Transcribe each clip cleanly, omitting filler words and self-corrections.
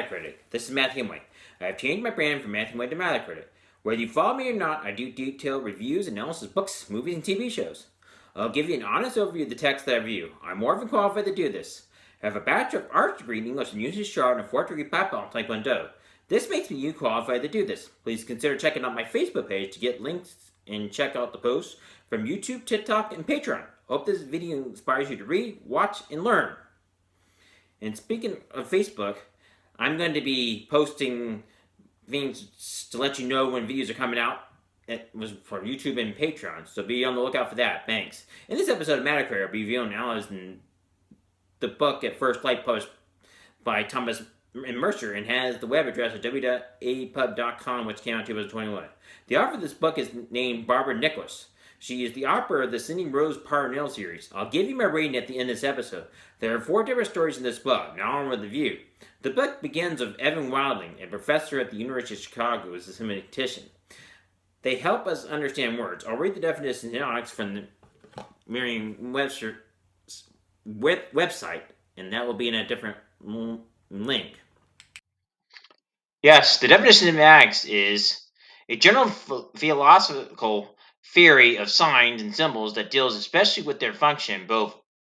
Metacritic. This is Matthew White. I have changed my brand from Matthew White to Metacritic. Whether you follow me or not, I do detailed reviews, analysis, books, movies, and TV shows. I'll give you an honest overview of the text that I review. I'm more than qualified to do this. I have a Bachelor of Arts degree in English and University of Charlotte and a 4th-degree black belt in Taekwondo. This makes me qualified to do this. Please consider checking out my Facebook page to get links and check out the posts from YouTube, TikTok, and Patreon. Hope this video inspires you to read, watch, and learn. And speaking of Facebook, I'm going to be posting things to let you know when videos are coming out. It was for YouTube and Patreon, so be on the lookout for that. Thanks. In this episode of Metacritic, I'll be reviewing and analyzing the book At First Light published by Thomas Mercer and has the web address at www.apub.com, which came out in 2021. The author of this book is named Babara Nickless. She is the author of the Cindy Rose Parnell series. I'll give you my rating at the end of this episode. There are 4 different stories in this book. Now on with the review. The book begins with Evan Wilding, a professor at the University of Chicago, as a semanetician. They help us understand words. I'll read the definition in from the Merriam-Webster website, and that will be in a different link. Yes, the definition of semantics is a general philosophical theory of signs and symbols that deals especially with their function, both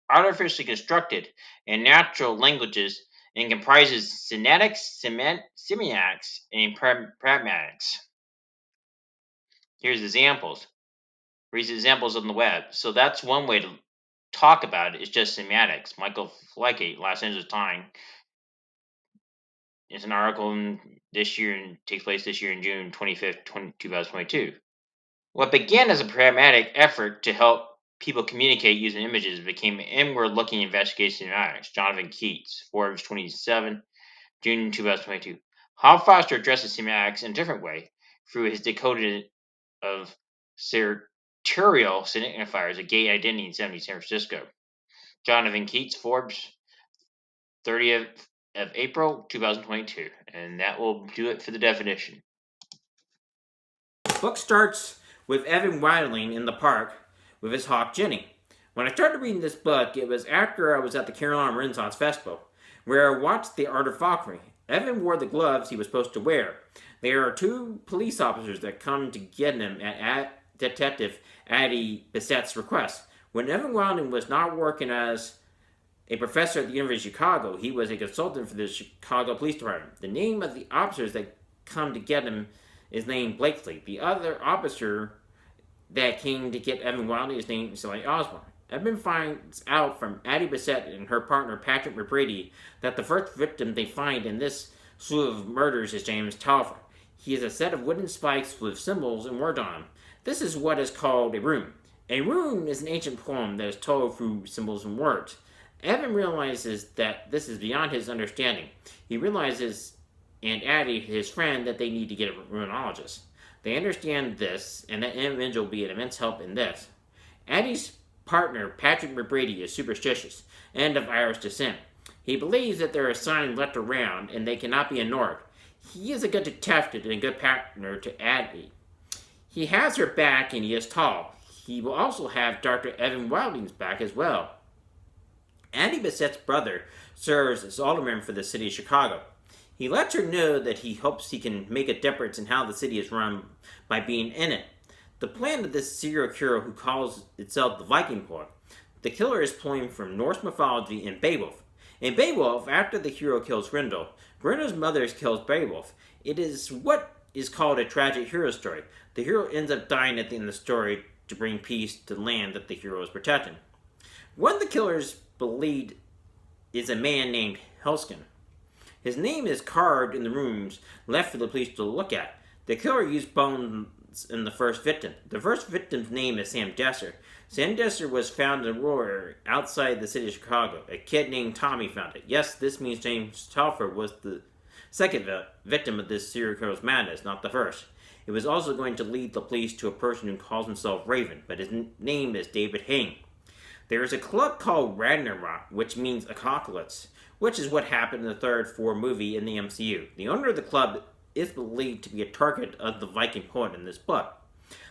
artificially constructed and natural languages, and comprises synetics, semiotics, and pragmatics. Here's examples. Read the examples on the web. So that's one way to talk about it. It's just semantics. Michael Fleckett, Los Angeles Times. It's an article this year and takes place this year in June 25th, 2022. What began as a pragmatic effort to help people communicate using images became an inward-looking investigation of semantics. Jonathan Keats, Forbes 27, June 2022. Hal Foster addresses semantics in a different way through his decoding of territorial signifiers, a gay identity in 70 San Francisco. Jonathan Keats, Forbes, 30th of April 2022. And that will do it for the definition. The book starts with Evan Wilding in the park with his hawk Jenny. When I started reading this book, it was after I was at the Carolina Renaissance Festival, where I watched The Art of Falconry. Evan wore the gloves he was supposed to wear. There are 2 police officers that come to get him at Detective Addie Bissett's request. When Evan Wilding was not working as a professor at the University of Chicago, he was a consultant for the Chicago Police Department. The name of the officers that come to get him is named Blakely. The other officer that came to get Evan Wilding is named Sally Osborne. Evan finds out from Addie Bissett and her partner Patrick McBrady that the first victim they find in this slew of murders is James Telfer. He has a set of wooden spikes with symbols and words on them. This is what is called a rune. A rune is an ancient poem that is told through symbols and words. Evan realizes that this is beyond his understanding. He realizes, and Addie, his friend, that they need to get a runologist. They understand this, and that individual will be an immense help in this. Addie's partner, Patrick McBrady, is superstitious and of Irish descent. He believes that there are signs left around, and they cannot be ignored. He is a good detective and a good partner to Addie. He has her back, and he is tall. He will also have Dr. Evan Wilding's back as well. Addie Bissett's brother serves as alderman for the city of Chicago. He lets her know that he hopes he can make a difference in how the city is run by being in it. The plan of this serial killer who calls itself the Viking Poet. The killer is pulling from Norse mythology and Beowulf. In Beowulf, after the hero kills Grendel, Grendel's mother kills Beowulf. It is what is called a tragic hero story. The hero ends up dying at the end of the story to bring peace to the land that the hero is protecting. One of the killers believed is a man named Helskin. His name is carved in the rooms left for the police to look at. The killer used bones in the first victim. The first victim's name is Sam Desser. Sam Desser was found in a rural area outside the city of Chicago. A kid named Tommy found it. Yes, this means James Telfer was the second victim of this serial killer's madness, not the first. It was also going to lead the police to a person who calls himself Raven, but his name is David Hain. There is a club called Ragnarok, which means apocalypse, which is what happened in the third Thor movie in the MCU. The owner of the club is believed to be a target of the Viking poet in this book.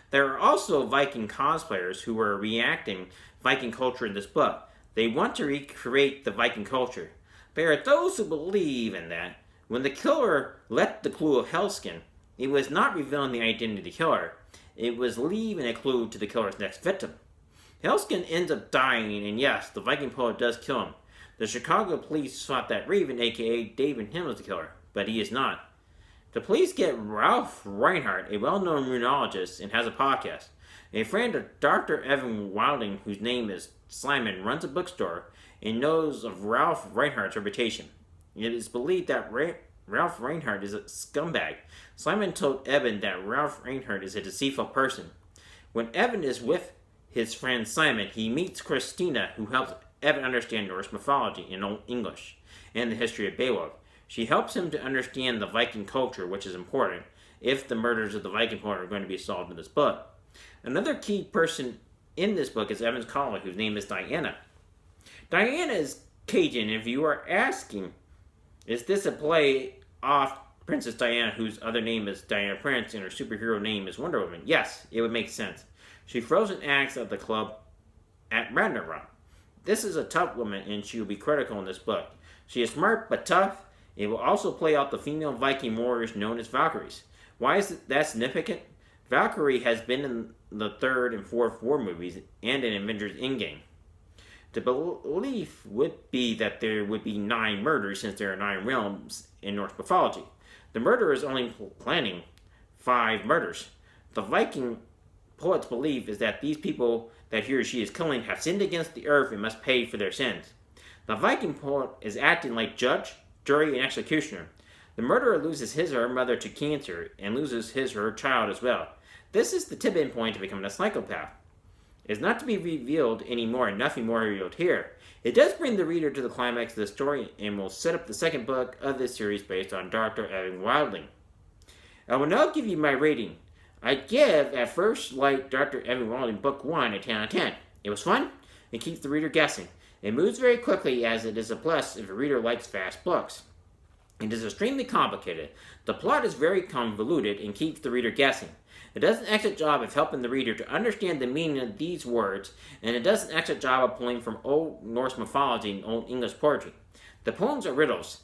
There are also Viking cosplayers who are reenacting Viking culture in this book. They want to recreate the Viking culture. There are those who believe in that, When the killer left the clue of Hellskin, it was not revealing the identity of the killer. It was leaving a clue to the killer's next victim. Hellskin ends up dying, and yes, the Viking poet does kill him. The Chicago police thought that Raven, aka David Him, was the killer, but he is not. The police get Ralph Reinhardt, a well-known runologist, and has a podcast. A friend of Dr. Evan Wilding, whose name is Simon, runs a bookstore and knows of Ralph Reinhardt's reputation. It is believed that Ralph Reinhardt is a scumbag. Simon told Evan that Ralph Reinhardt is a deceitful person. When Evan is with his friend Simon, he meets Christina, who helps Evan understand Norse mythology and Old English and the history of Beowulf. She helps him to understand the Viking culture, which is important if the murders of the Viking poet are going to be solved in this book. Another key person in this book is Evan's colleague, whose name is Diana. Diana is Cajun. If you are asking, is this a play off Princess Diana, whose other name is Diana Prince and her superhero name is Wonder Woman? Yes, it would make sense. She throws an axe at the club at Ragnarok. This is a tough woman, and she will be critical in this book. She is smart but tough. It will also play out the female Viking warriors known as Valkyries. Why is that significant? Valkyrie has been in the 3rd and 4th War movies and in Avengers Endgame. The belief would be that there would be 9 murders since there are 9 realms in Norse mythology. The murderer is only planning 5 murders. The Viking poet's belief is that these people that he or she is killing have sinned against the earth and must pay for their sins. The Viking poet is acting like judge, jury, and executioner. The murderer loses his or her mother to cancer and loses his or her child as well. This is the tipping point to becoming a psychopath. It is not to be revealed anymore, and nothing more revealed here. It does bring the reader to the climax of the story and will set up the second book of this series based on Dr. Evan Wilding. I will now give you my rating. I give at first light Dr. Evan Wilding Book 1 a 10 out of 10. It was fun and keeps the reader guessing. It moves very quickly, as it is a plus if a reader likes fast books. It is extremely complicated. The plot is very convoluted and keeps the reader guessing. It does an excellent job of helping the reader to understand the meaning of these words, and it does an excellent job of pulling from Old Norse mythology and Old English poetry. The poems are riddles,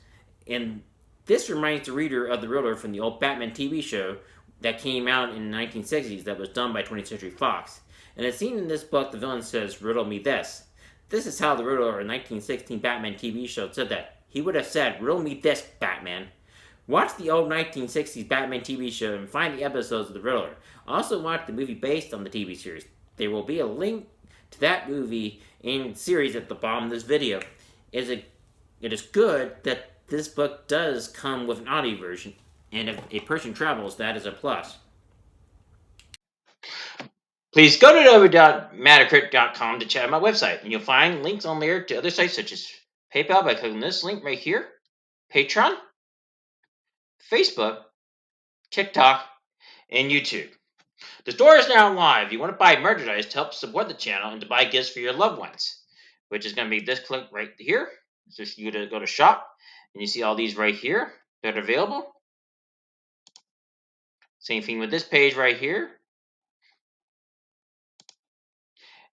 and this reminds the reader of the Riddler from the old Batman TV show that came out in the 1960s that was done by 20th Century Fox. And as seen in this book, the villain says, "Riddle me this." This is how the Riddler in 1916 Batman TV show said that. He would have said, "Riddle me this, Batman." Watch the old 1960s Batman TV show and find the episodes of the Riddler. Also watch the movie based on the TV series. There will be a link to that movie and series at the bottom of this video. It is good that this book does come with an audio version, and if a person travels, that is a plus. Please go to www.matacrit.com to check out my website, and you'll find links on there to other sites such as PayPal by clicking this link right here, Patreon, Facebook, TikTok, and YouTube. The store is now live. You want to buy merchandise to help support the channel and to buy gifts for your loved ones, which is going to be this click right here. So you go to shop, and you see all these right here that are available. Same thing with this page right here.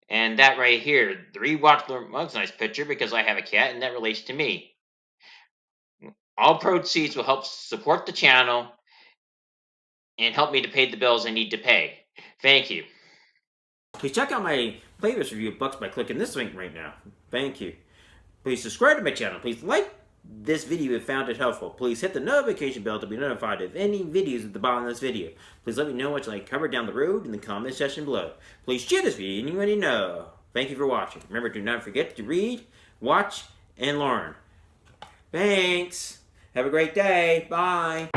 And that right here, the rewatch mug's nice picture because I have a cat and that relates to me. All proceeds will help support the channel and help me to pay the bills I need to pay. Thank you. Please check out my playlist review of books by clicking this link right now. Thank you. Please subscribe to my channel. Please like this video if you found it helpful. Please hit the notification bell to be notified of any videos at the bottom of this video. Please let me know what you'd like covered down the road in the comment section below. Please share this video and you already know. Thank you for watching. Remember, do not forget to read, watch, and learn. Thanks. Have a great day. Bye.